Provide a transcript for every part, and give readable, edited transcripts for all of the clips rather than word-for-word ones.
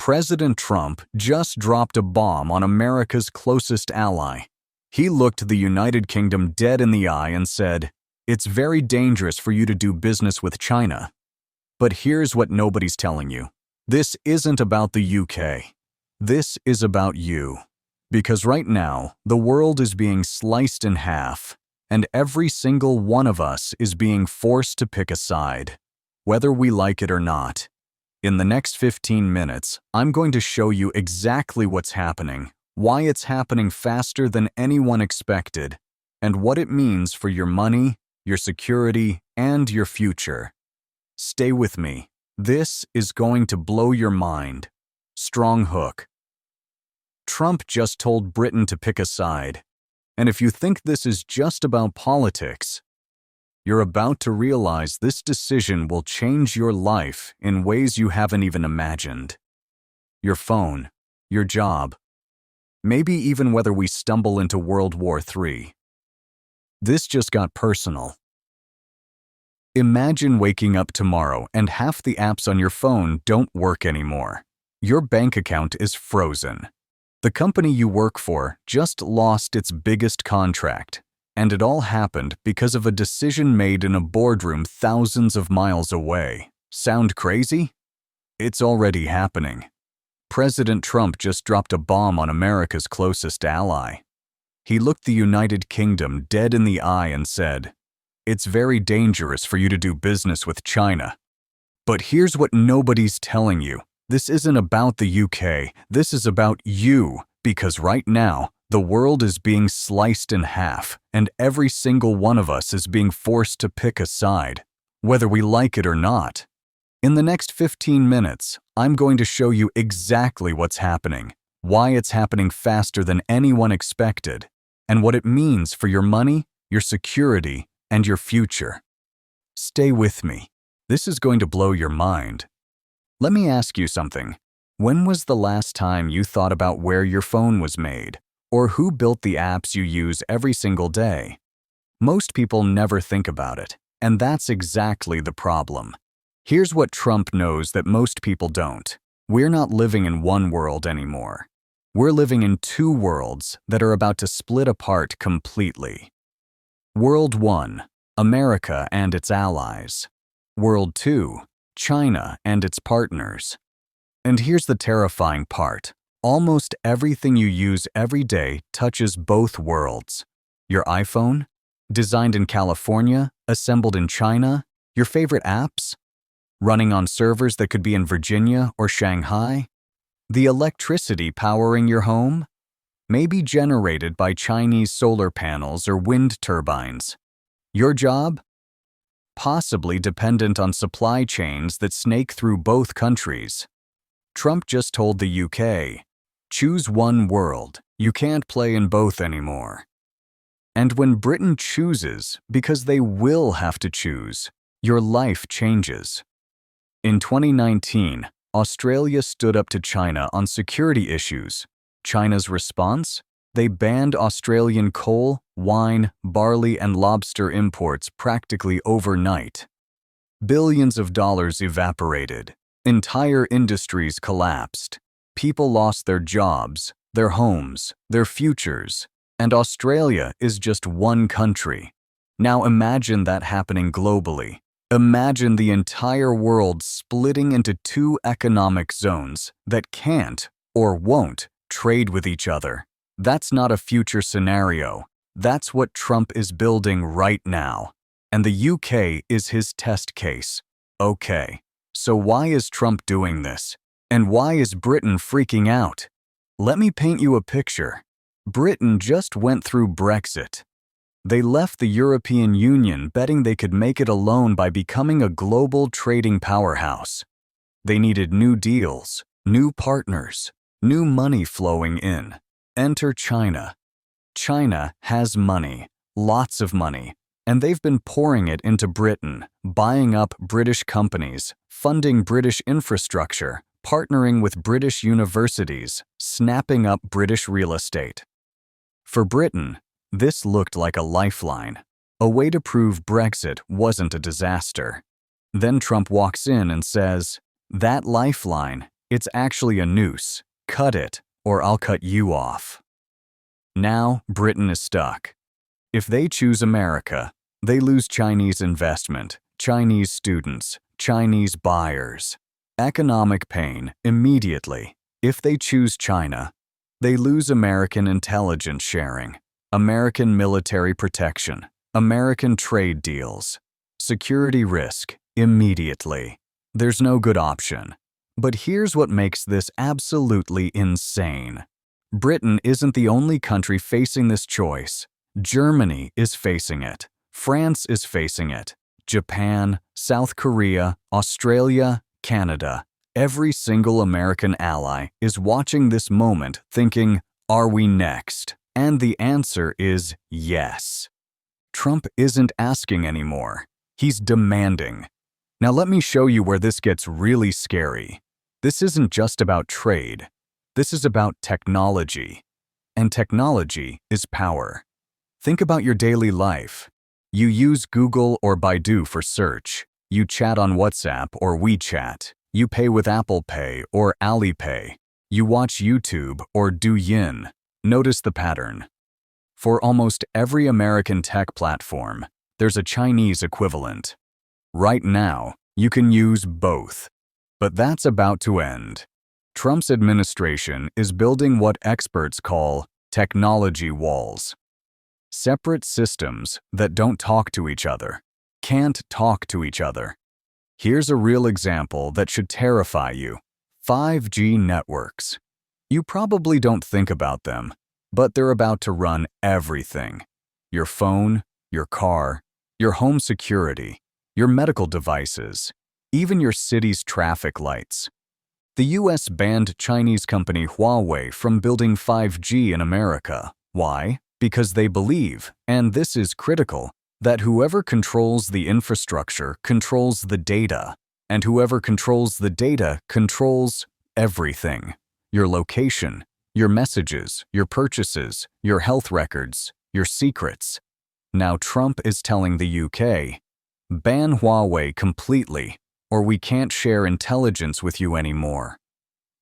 President Trump just dropped a bomb on America's closest ally. He looked the United Kingdom dead in the eye and said, "It's very dangerous for you to do business with China." But here's what nobody's telling you. This isn't about the UK. This is about you. Because right now, the world is being sliced in half, and every single one of us is being forced to pick a side, whether we like it or not. In the next 15 minutes, I'm going to show you exactly what's happening, why it's happening faster than anyone expected, and what it means for your money, your security, and your future. Stay with me. This is going to blow your mind. Strong hook. Trump just told Britain to pick a side. And if you think this is just about politics, you're about to realize this decision will change your life in ways you haven't even imagined. Your phone, your job, maybe even whether we stumble into World War III. This just got personal. Imagine waking up tomorrow and half the apps on your phone don't work anymore. Your bank account is frozen. The company you work for just lost its biggest contract, and it all happened because of a decision made in a boardroom thousands of miles away. Sound crazy? It's already happening. President Trump just dropped a bomb on America's closest ally. He looked the United Kingdom dead in the eye and said, "It's very dangerous for you to do business with China." But here's what nobody's telling you. This isn't about the UK. This is about you, because right now, the world is being sliced in half, and every single one of us is being forced to pick a side, whether we like it or not. In the next 15 minutes, I'm going to show you exactly what's happening, why it's happening faster than anyone expected, and what it means for your money, your security, and your future. Stay with me. This is going to blow your mind. Let me ask you something. When was the last time you thought about where your phone was made? Or who built the apps you use every single day? Most people never think about it, and that's exactly the problem. Here's what Trump knows that most people don't. We're not living in one world anymore. We're living in two worlds that are about to split apart completely. World 1, America and its allies. World 2, China and its partners. And here's the terrifying part. Almost everything you use every day touches both worlds. Your iPhone, designed in California, assembled in China, your favorite apps, running on servers that could be in Virginia or Shanghai, the electricity powering your home, may be generated by Chinese solar panels or wind turbines. Your job? Possibly dependent on supply chains that snake through both countries. Trump just told the UK, choose one world. You can't play in both anymore. And when Britain chooses, because they will have to choose, your life changes. In 2019, Australia stood up to China on security issues. China's response? They banned Australian coal, wine, barley, and lobster imports practically overnight. Billions of dollars evaporated. Entire industries collapsed. People lost their jobs, their homes, their futures, and Australia is just one country. Now imagine that happening globally. Imagine the entire world splitting into two economic zones that can't or won't trade with each other. That's not a future scenario. That's what Trump is building right now. And the UK is his test case. Okay, so why is Trump doing this? And why is Britain freaking out? Let me paint you a picture. Britain just went through Brexit. They left the European Union betting they could make it alone by becoming a global trading powerhouse. They needed new deals, new partners, new money flowing in. Enter China. China has money, lots of money, and they've been pouring it into Britain, buying up British companies, funding British infrastructure, partnering with British universities, snapping up British real estate. For Britain, this looked like a lifeline, a way to prove Brexit wasn't a disaster. Then Trump walks in and says, "That lifeline, It's actually a noose. Cut it, or I'll cut you off. Now, Britain is stuck. If they choose America, they lose Chinese investment, Chinese students, Chinese buyers. Economic pain immediately. If they choose China, they lose American intelligence sharing, American military protection, American trade deals. Security risk immediately. There's no good option. But here's what makes this absolutely insane. Britain isn't the only country facing this choice. Germany is facing it. France is facing it. Japan, South Korea, Australia, Canada. Every single American ally is watching this moment thinking, are we next? And the answer is yes. Trump isn't asking anymore. He's demanding. Now let me show you where this gets really scary. This isn't just about trade. This is about technology. And technology is power. Think about your daily life. You use Google or Baidu for search. You chat on WhatsApp or WeChat. You pay with Apple Pay or Alipay. You watch YouTube or Douyin. Notice the pattern. For almost every American tech platform, there's a Chinese equivalent. Right now, you can use both. But that's about to end. Trump's administration is building what experts call technology walls. Separate systems that don't talk to each other, can't talk to each other. Here's a real example that should terrify you. 5G networks. You probably don't think about them, but they're about to run everything. Your phone, your car, your home security, your medical devices, even your city's traffic lights. The US banned Chinese company Huawei from building 5G in America. Why? Because they believe, and this is critical, that whoever controls the infrastructure controls the data, and whoever controls the data controls everything. Your location, your messages, your purchases, your health records, your secrets. Now Trump is telling the UK, ban Huawei completely, or we can't share intelligence with you anymore.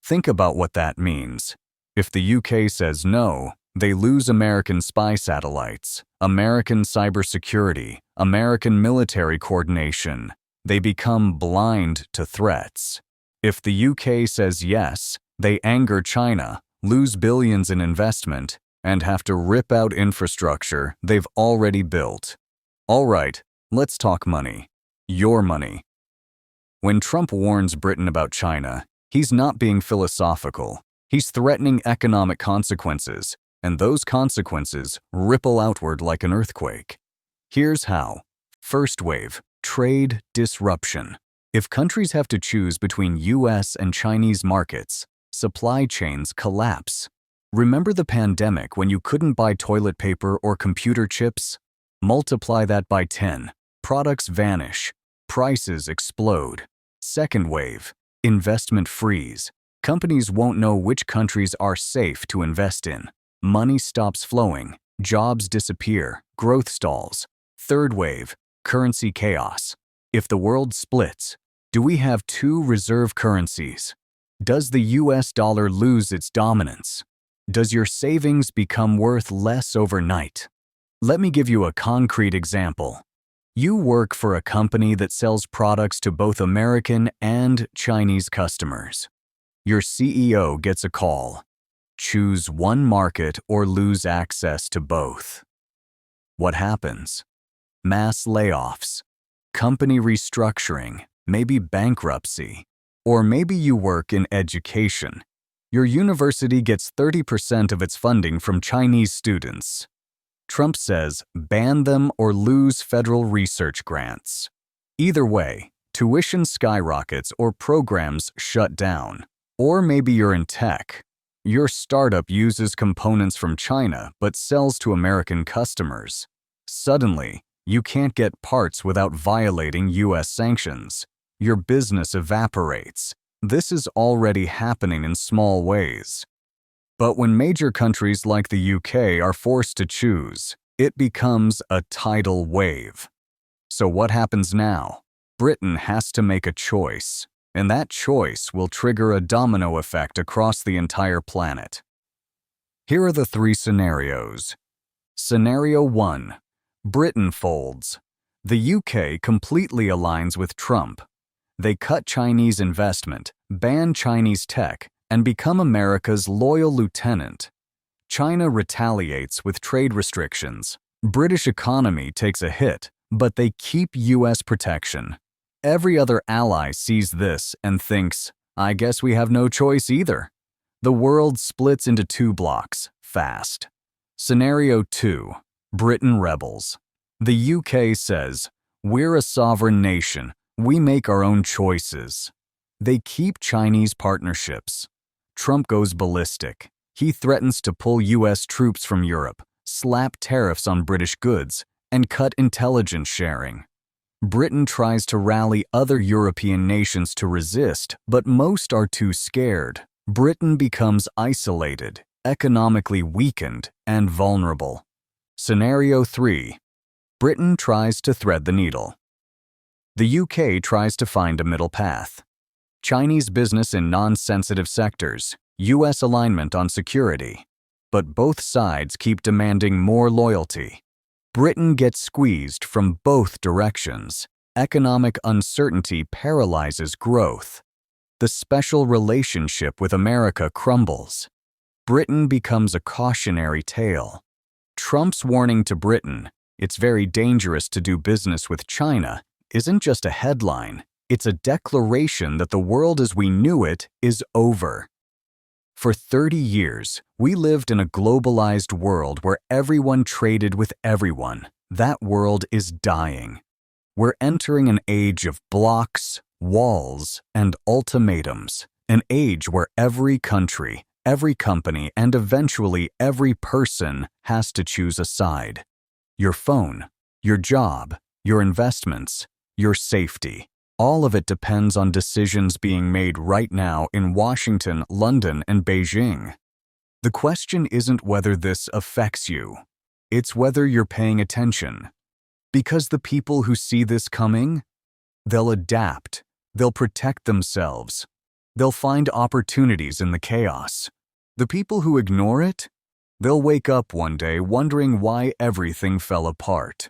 Think about what that means. If the UK says no, they lose American spy satellites, American cybersecurity, American military coordination. They become blind to threats. If the UK says yes, they anger China, lose billions in investment, and have to rip out infrastructure they've already built. All right, let's talk money. Your money. When Trump warns Britain about China, he's not being philosophical. He's threatening economic consequences, and those consequences ripple outward like an earthquake. Here's how. First wave, trade disruption. If countries have to choose between US and Chinese markets, supply chains collapse. Remember the pandemic when you couldn't buy toilet paper or computer chips? Multiply that by 10. Products vanish. Prices explode. Second wave, investment freeze. Companies won't know which countries are safe to invest in. Money stops flowing, jobs disappear, growth stalls. Third wave, currency chaos. If the world splits, do we have two reserve currencies? Does the US dollar lose its dominance? Does your savings become worth less overnight? Let me give you a concrete example. You work for a company that sells products to both American and Chinese customers. Your CEO gets a call. Choose one market or lose access to both. What happens? Mass layoffs, company restructuring, maybe bankruptcy, or maybe you work in education. Your university gets 30% of its funding from Chinese students. Trump says ban them or lose federal research grants. Either way, tuition skyrockets or programs shut down. Or maybe you're in tech. Your startup uses components from China but sells to American customers. Suddenly, you can't get parts without violating US sanctions. Your business evaporates. This is already happening in small ways. But when major countries like the UK are forced to choose, it becomes a tidal wave. So what happens now? Britain has to make a choice. and that choice will trigger a domino effect across the entire planet. Here are the 3 scenarios. Scenario 1. Britain folds. The UK completely aligns with Trump. They cut Chinese investment, ban Chinese tech, and become America's loyal lieutenant. China retaliates with trade restrictions. British economy takes a hit, but they keep US protection. Every other ally sees this and thinks, I guess we have no choice either. The world splits into 2 blocks, fast. Scenario 2. Britain rebels. The UK says, we're a sovereign nation, we make our own choices. They keep Chinese partnerships. Trump goes ballistic. He threatens to pull US troops from Europe, slap tariffs on British goods, and cut intelligence sharing. Britain tries to rally other European nations to resist, but most are too scared. Britain becomes isolated, economically weakened, and vulnerable. Scenario 3. Britain tries to thread the needle. The UK tries to find a middle path. Chinese business in non-sensitive sectors, US alignment on security. But both sides keep demanding more loyalty. Britain gets squeezed from both directions. Economic uncertainty paralyzes growth. The special relationship with America crumbles. Britain becomes a cautionary tale. Trump's warning to Britain, it's very dangerous to do business with China, isn't just a headline, it's a declaration that the world as we knew it is over. For 30 years, we lived in a globalized world where everyone traded with everyone. That world is dying. We're entering an age of blocks, walls, and ultimatums, an age where every country, every company, and eventually every person has to choose a side. Your phone, your job, your investments, your safety. All of it depends on decisions being made right now in Washington, London, and Beijing. The question isn't whether this affects you. It's whether you're paying attention. Because the people who see this coming, they'll adapt, they'll protect themselves, they'll find opportunities in the chaos. The people who ignore it, they'll wake up one day wondering why everything fell apart.